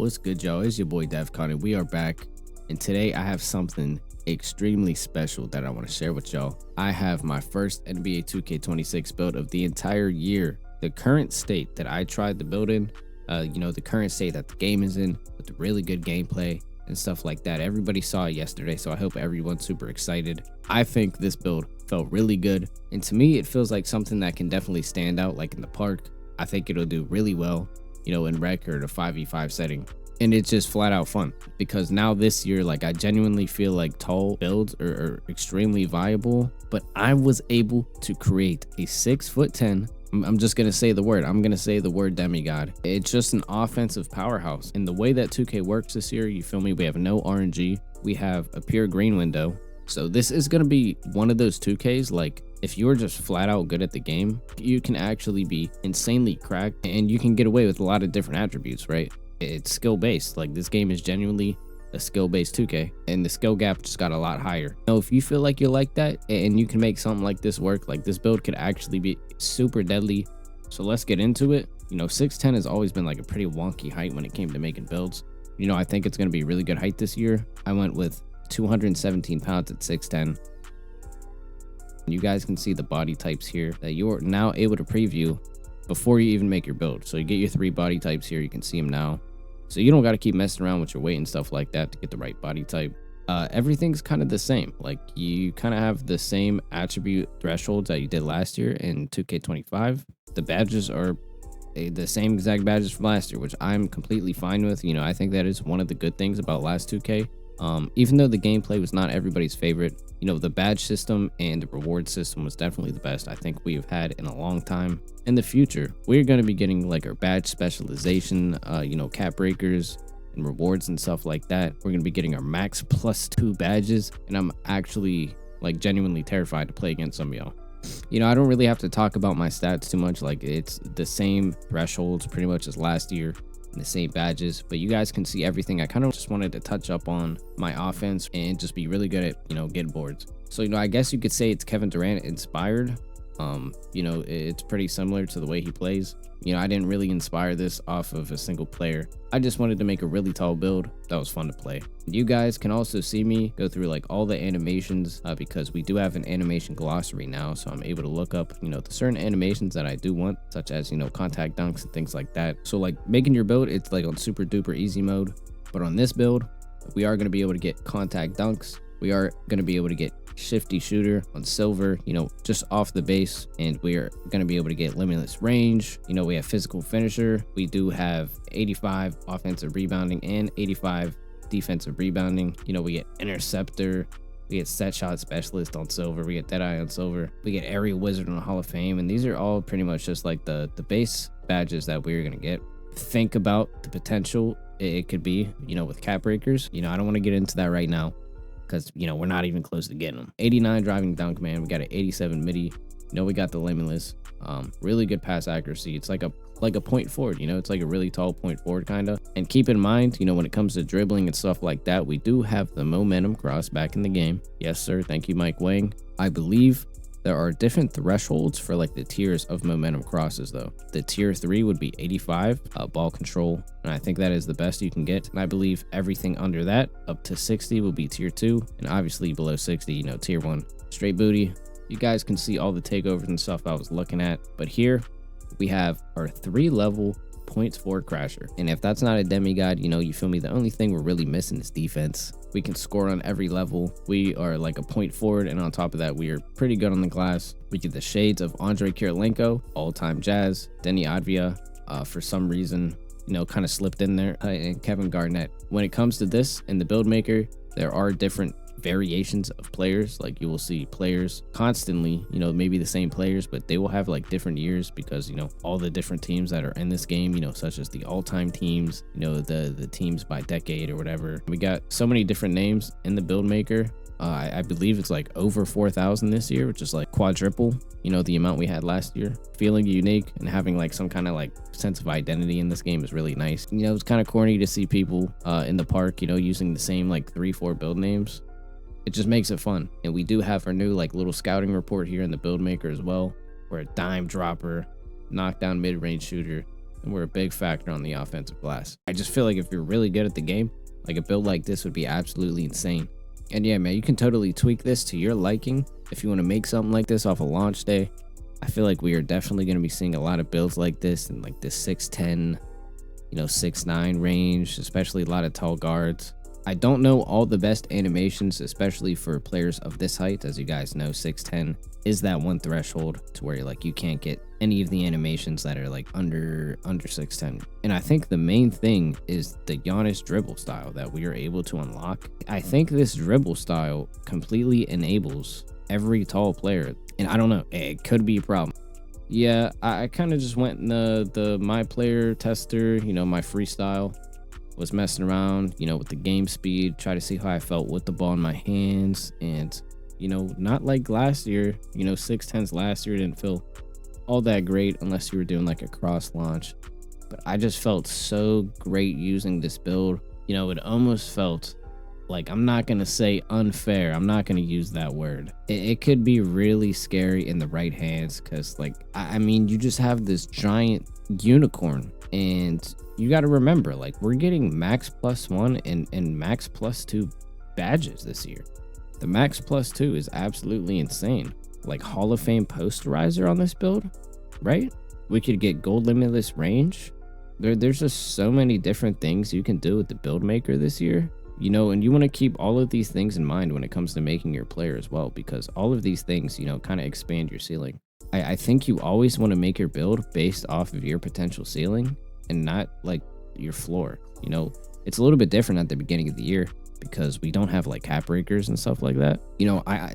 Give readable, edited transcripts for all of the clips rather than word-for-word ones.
What's good, y'all? It's your boy devkonn, and we are back. And today I have something extremely special that I want to share with y'all. I have my first NBA 2K26 build of the entire year. The current state that I tried to build in, the current state that the game is in, with the really good gameplay and stuff like that. Everybody saw it yesterday, so I hope everyone's super excited. I think this build felt really good, and to me, it feels like something that can definitely stand out, like in the park. I think it'll do really well, in rec or the 5v5 setting. And it's just flat out fun because now this year, like, I genuinely feel like tall builds are extremely viable, but I was able to create a 6'10". I'm just going to say the word. I'm going to say the word demigod. It's just an offensive powerhouse. And the way that 2K works this year, you feel me? We have no RNG. We have a pure green window. So this is going to be one of those 2Ks, like, if you're just flat out good at the game, you can actually be insanely cracked and you can get away with a lot of different attributes, right? It's skill based. Like, this game is genuinely a skill based 2K, and the skill gap just got a lot higher. If you feel like you're like that and you can make something like this work, like, this build could actually be super deadly. So let's get into it. 6'10" has always been like a pretty wonky height when it came to making builds. I think it's going to be a really good height this year. I went with 217 pounds at 6'10". You guys can see the body types here that you're now able to preview before you even make your build. So you get your 3 body types here. You can see them now. So you don't got to keep messing around with your weight and stuff like that to get the right body type. Everything's kind of the same. Like, you kind of have the same attribute thresholds that you did last year in 2K25. The badges are the same exact badges from last year, which I'm completely fine with. I think that is one of the good things about last 2K. Even though the gameplay was not everybody's favorite, the badge system and the reward system was definitely the best I think we've had in a long time. In the future, we're going to be getting like our badge specialization, cap breakers and rewards and stuff like that. We're going to be getting our max +2 badges, and I'm actually like genuinely terrified to play against some of y'all. I don't really have to talk about my stats too much. Like, it's the same thresholds pretty much as last year, the same badges, but you guys can see everything. I kind of just wanted to touch up on my offense and just be really good at getting boards. So I guess you could say it's Kevin Durant inspired. It's pretty similar to the way he plays. I didn't really inspire this off of a single player. I just wanted to make a really tall build that was fun to play. You guys can also see me go through like all the animations because we do have an animation glossary now, so I'm able to look up the certain animations that I do want, such as contact dunks and things like that. So like making your build, it's like on super duper easy mode, but on this build we are going to be able to get contact dunks. We are going to be able to get shifty shooter on silver, just off the base, and we are going to be able to get limitless range. We have physical finisher. We do have 85 offensive rebounding and 85 defensive rebounding. We get interceptor. We get set shot specialist on silver. We get deadeye on silver. We get aerial wizard on the Hall of Fame, and these are all pretty much just like the base badges that we're going to get. Think about the potential it could be, with cap breakers. I don't want to get into that right now, because we're not even close to getting them. 89 driving dunk, man. We got an 87 midi. We got the limitless. Really good pass accuracy. It's like a point forward. It's like a really tall point forward kind of. And keep in mind, when it comes to dribbling and stuff like that, we do have the momentum cross back in the game. Yes, sir. Thank you, Mike Wang. I believe there are different thresholds for like the tiers of momentum crosses though. The tier 3 would be 85 ball control, and I think that is the best you can get. And I believe everything under that up to 60 will be tier 2, and obviously below 60, tier 1. Straight booty. You guys can see all the takeovers and stuff I was looking at, but here we have our 3-level points forward crasher. And if that's not a demigod, you feel me, the only thing we're really missing is defense. We can score on every level. We are like a point forward, and on top of that, we are pretty good on the glass. We get the shades of Andre Kirilenko, all-time Jazz, Denny Advia, for some reason, kind of slipped in there, and Kevin Garnett. When it comes to this in the build maker, there are different variations of players. Like, you will see players constantly, maybe the same players, but they will have like different years because all the different teams that are in this game, such as the all-time teams, the teams by decade or whatever. We got so many different names in the build maker. I believe it's like over 4,000 this year, which is like quadruple the amount we had last year. Feeling unique and having like some kind of like sense of identity in this game is really nice. It's kind of corny to see people in the park using the same like 3-4 build names. It just makes it fun. And we do have our new like little scouting report here in the build maker as well. We're a dime dropper, knockdown mid-range shooter, and we're a big factor on the offensive glass. I just feel like if you're really good at the game, like a build like this would be absolutely insane. And yeah, man, you can totally tweak this to your liking if you want to make something like this off a launch day. I feel like we are definitely going to be seeing a lot of builds like this in like this 6'10", 6'9" range, especially a lot of tall guards. I don't know all the best animations, especially for players of this height. As you guys know, 6'10" is that one threshold to where like you can't get any of the animations that are like under 6'10". And I think the main thing is the Giannis dribble style that we are able to unlock. I think this dribble style completely enables every tall player, and I don't know, it could be a problem. Yeah, I kind of just went in the my player tester, my freestyle, was messing around, with the game speed, try to see how I felt with the ball in my hands. And, not like last year, 6'10s last year didn't feel all that great unless you were doing like a cross launch. But I just felt so great using this build. It almost felt like, I'm not going to say unfair. I'm not going to use that word. It could be really scary in the right hands because, like, I mean, you just have this giant unicorn. And you got to remember, like, we're getting max +1 and max +2 badges this year. The max +2 is absolutely insane. Like, Hall of Fame posterizer on this build, right? We could get gold limitless range. There's just so many different things you can do with the build maker this year. And you want to keep all of these things in mind when it comes to making your player as well, because all of these things, kind of expand your ceiling. I think you always want to make your build based off of your potential ceiling and not like your floor. It's a little bit different at the beginning of the year because we don't have like cap breakers and stuff like that.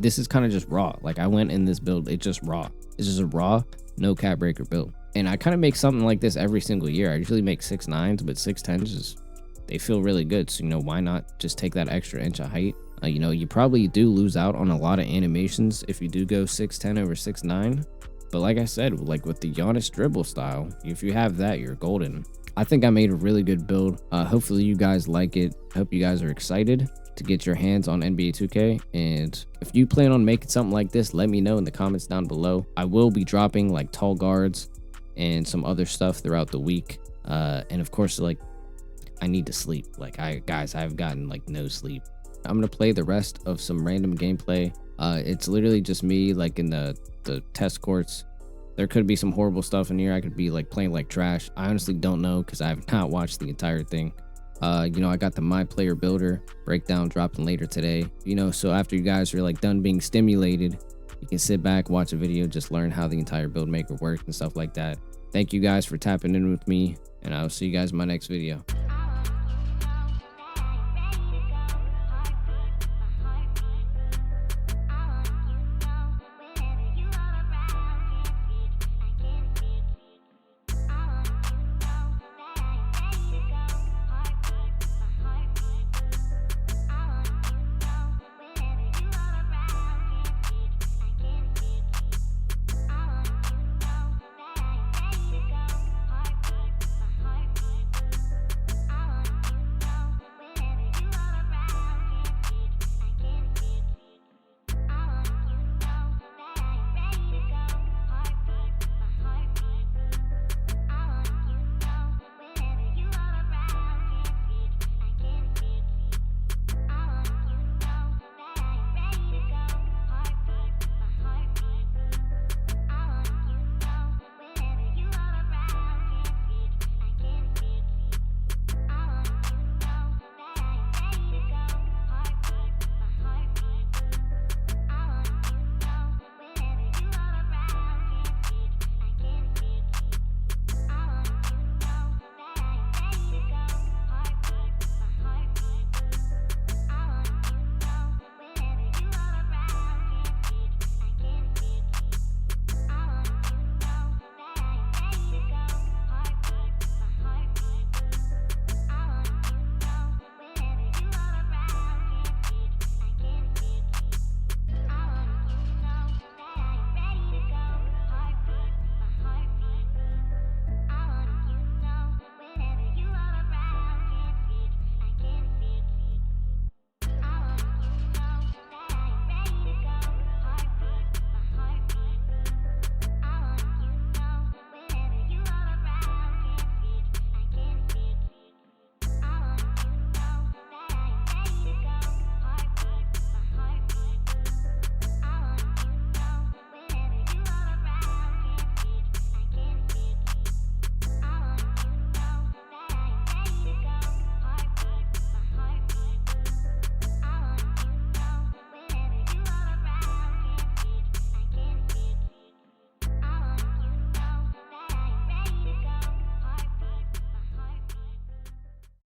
This is kind of just raw. Like, I went in this build, it's just raw. It's just a raw, no cap breaker build. And I kind of make something like this every single year. I usually make 6'9s, but 6'10s they feel really good. So, why not just take that extra inch of height? You probably do lose out on a lot of animations if you do go 6'10 over 6'9. But like I said, like with the Giannis dribble style, if you have that, you're golden. I think I made a really good build. Hopefully you guys like it. I hope you guys are excited to get your hands on NBA 2K. And if you plan on making something like this, let me know in the comments down below. I will be dropping like tall guards and some other stuff throughout the week. And of course, like, I need to sleep. Like, I've gotten like no sleep. I'm gonna play the rest of some random gameplay. It's literally just me like in the test courts. There could be some horrible stuff in here. I could be like playing like trash. I honestly don't know because I have not watched the entire thing. I got the My Player Builder breakdown dropping later today. So after you guys are like done being stimulated, you can sit back, watch a video, just learn how the entire build maker works and stuff like that. Thank you guys for tapping in with me, and I'll see you guys in my next video.